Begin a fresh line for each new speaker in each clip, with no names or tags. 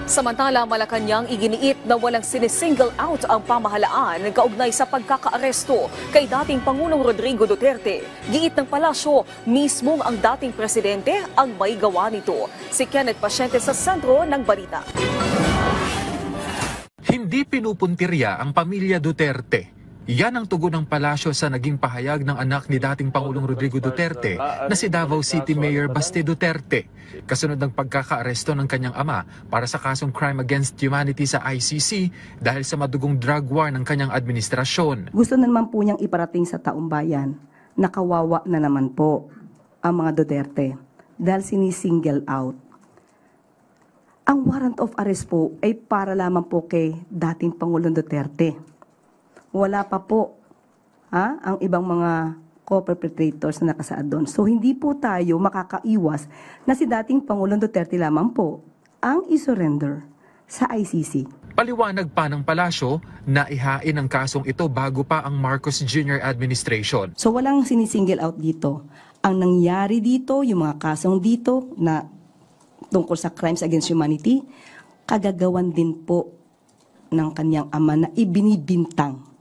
Samantala, Malacanang iginiit na walang sinisingle out ang pamahalaan kaugnay sa pagkakaaresto kay dating Pangulong Rodrigo Duterte. Giit ng palasyo, mismong ang dating presidente ang may gawa nito. Si Kenneth Pasyente sa sentro ng balita.
Hindi pinupuntirya ang pamilya Duterte. Yan ang tugon ng palasyo sa naging pahayag ng anak ni dating Pangulong Rodrigo Duterte na si Davao City Mayor Baste Duterte, kasunod ng pagkakaaresto ng kanyang ama para sa kasong Crime Against Humanity sa ICC dahil sa madugong drug war ng kanyang administrasyon.
Gusto na naman po niyang iparating sa taong bayan na kawawa na naman po ang mga Duterte dahil sinisingle out. Ang warrant of arrest po ay para lamang po kay dating Pangulong Duterte. Wala pa po ang ibang mga co-perpetrators na nakasaad doon. So hindi po tayo makakaiwas na si dating Pangulong Duterte lamang po ang isurrender sa ICC.
Paliwanag pa ng palasyo na ihain ang kasong ito bago pa ang Marcos Jr. administration.
So walang sinisingle out dito. Ang nangyari dito, yung mga kasong dito na tungkol sa crimes against humanity, kagagawan din po ng kanyang ama na ibinibintang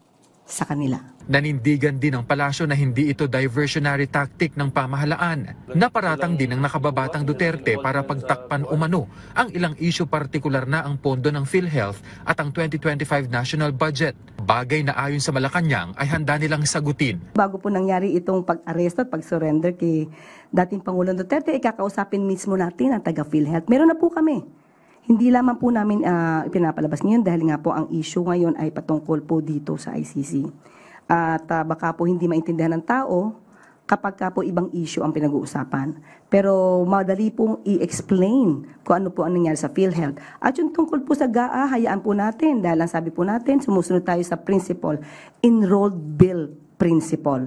sa kanila.
Nanindigan din ng palasyo na hindi ito diversionary tactic ng pamahalaan. Naparatang din ng nakababatang Duterte para pagtakpan umano ang ilang issue, partikular na ang pondo ng PhilHealth at ang 2025 national budget. Bagay na ayon sa Malacanang ay handa nilang sagutin.
Bago po nangyari itong pag-aresto at pag-surrender kay dating Pangulong Duterte, ikakausapin mismo natin ang taga PhilHealth. Meron na po kami. Hindi lamang po namin pinapalabas ngayon dahil nga po ang issue ngayon ay patungkol po dito sa ICC. At baka po hindi maintindihan ng tao kapag ka po ibang issue ang pinag-uusapan. Pero madali pong i-explain kung ano po ang nangyari sa PhilHealth. At yung tungkol po sa GAA, hayaan po natin dahil ang sabi po natin, sumusunod tayo sa principle, enrolled bill principle.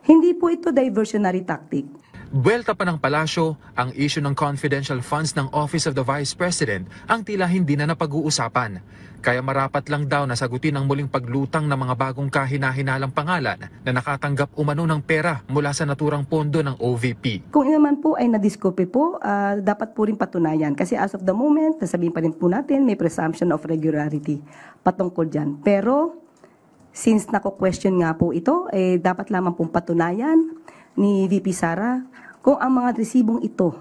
Hindi po ito diversionary tactic.
Buwelta pa ng palasyo, ang issue ng confidential funds ng Office of the Vice President ang tila hindi na napag-uusapan. Kaya marapat lang daw na sagutin ang muling paglutang ng mga bagong kahina-hinalang pangalan na nakatanggap umano ng pera mula sa naturang pondo ng OVP.
Kung naman po ay nadiskupi po, dapat po rin patunayan. Kasi as of the moment, nasabihin pa rin po natin, may presumption of regularity patungkol dyan. Pero, since nako-question nga po ito, dapat lamang pong patunayan ni VP Sara kung ang mga resibong ito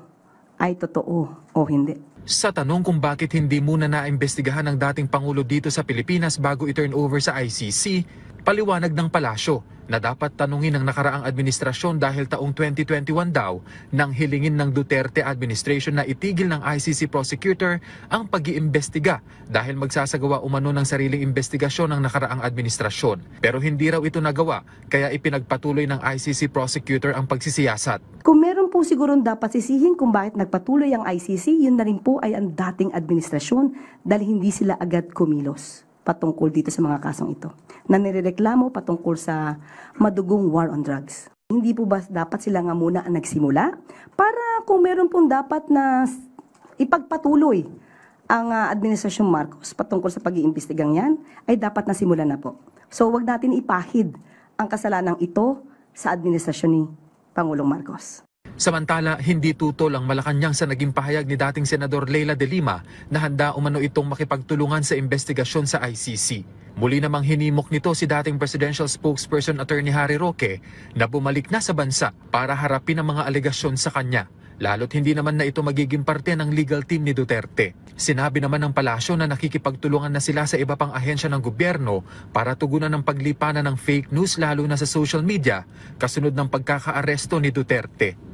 ay totoo o hindi.
Sa tanong kung bakit hindi muna naimbestigahan ng dating Pangulo dito sa Pilipinas bago i-turn over sa ICC, paliwanag ng palasyo na dapat tanungin ng nakaraang administrasyon dahil taong 2021 daw nang hilingin ng Duterte administration na itigil ng ICC prosecutor ang pag-iimbestiga dahil magsasagawa umano ng sariling investigasyon ng nakaraang administrasyon. Pero hindi raw ito nagawa kaya ipinagpatuloy ng ICC prosecutor ang pagsisiyasat.
Kung meron po sigurong dapat sisihin kung bakit nagpatuloy ang ICC, yun na rin po ay ang dating administrasyon dahil hindi sila agad kumilos patungkol dito sa mga kasong ito na nirereklamo patungkol sa madugong war on drugs. Hindi po ba dapat sila nga muna ang nagsimula para kung meron pong dapat na ipagpatuloy ang Administrasyong Marcos patungkol sa pag-iimbestigang yan ay dapat na simulan na po. So wag natin ipahid ang kasalanang ito sa administrasyon ni Pangulong Marcos.
Samantala, hindi tutol ang Malacanang sa naging pahayag ni dating Senador Leila de Lima na handa umano itong makipagtulungan sa investigasyon sa ICC. Muli namang hinimok nito si dating presidential spokesperson Attorney Harry Roque na bumalik na sa bansa para harapin ang mga alegasyon sa kanya. Lalo't hindi naman na ito magiging parte ng legal team ni Duterte. Sinabi naman ng palasyo na nakikipagtulungan na sila sa iba pang ahensya ng gobyerno para tugunan ng paglipanan ng fake news lalo na sa social media kasunod ng pagkakaaresto ni Duterte.